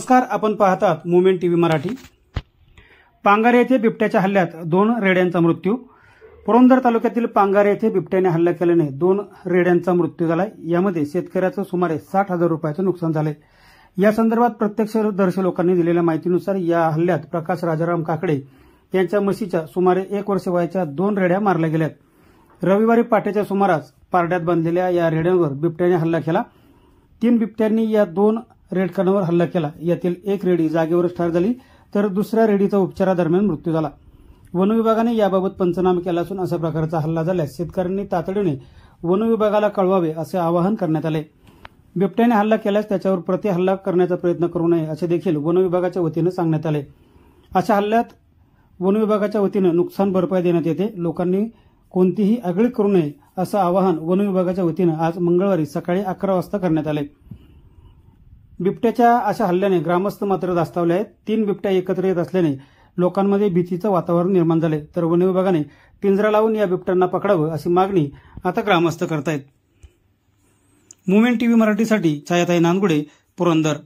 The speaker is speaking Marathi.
नमस्कार, आपण पाहतात मुवमेंट टीव्ही मराठी। पांगारे येथे बिबट्याच्या हल्ल्यात 2 रेड्यांचा मृत्यू। पुरंदर तालुक्यातील पांगारे येथे बिबट्याने हल्ला केल्याने 2 रेड्यांचा मृत्यू झाला। यामध्ये शेतकऱ्याचं सुमारे 60,000 रुपयाचं नुकसान झाले। या संदर्भात प्रत्यक्षदर्शी लोकांनी दिलेल्या माहितीनुसार या हल्ल्यात प्रकाश राजाराम काकडे यांच्या म्हशीच्या सुमारे 1 वर्ष वयाच्या 2 रेड्या मारल्या गेल्यात। रविवारी पहाटेच्या सुमारास पारड्यात बांधलेल्या या रेड्यांवर बिबट्याने हल्ला केला। 3 बिबट्यांनी या 2 रेडकांवर हल्ला केला। यातील एक रेडी जागेवरच ठार झाली, तर दुसऱ्या रेडीचा उपचारादरम्यान मृत्यू झाला। वन विभागाने याबाबत पंचनामे केला असून अशा प्रकारचा हल्ला झाल्यास शेतकऱ्यांनी तातडीने वन विभागाला कळवावे असे आवाहन करण्यात आले। बिबट्याने हल्ला केल्यास त्याच्यावर प्रति हल्ला करण्याचा प्रयत्न करू नये असे देखील वन विभागाच्या वतीने सांगण्यात आले। अशा हल्ल्यात वन विभागाच्या वतीने नुकसान भरपाई देण्यात येते। लोकांनी कोणतीही आगळीक करू नये असं आवाहन वन विभागाच्या वतीने आज मंगळवारी सकाळी 11 वाजता करण्यात आले। बिबट्याच्या अशा हल्ल्याने ग्रामस्थ मात्र धास्तावले आहेत। 3 बिबट्या एकत्र येत असल्याने लोकांमध्ये भीतीचं वातावरण निर्माण झाले, तर वन विभागाने पिंजरा लावून या बिबट्यांना पकडावं अशी मागणी आता ग्रामस्थ करतायत। मुवमेंट टीव्ही मराठीसाठी छायाताई नांदगुडे, पुरंदर।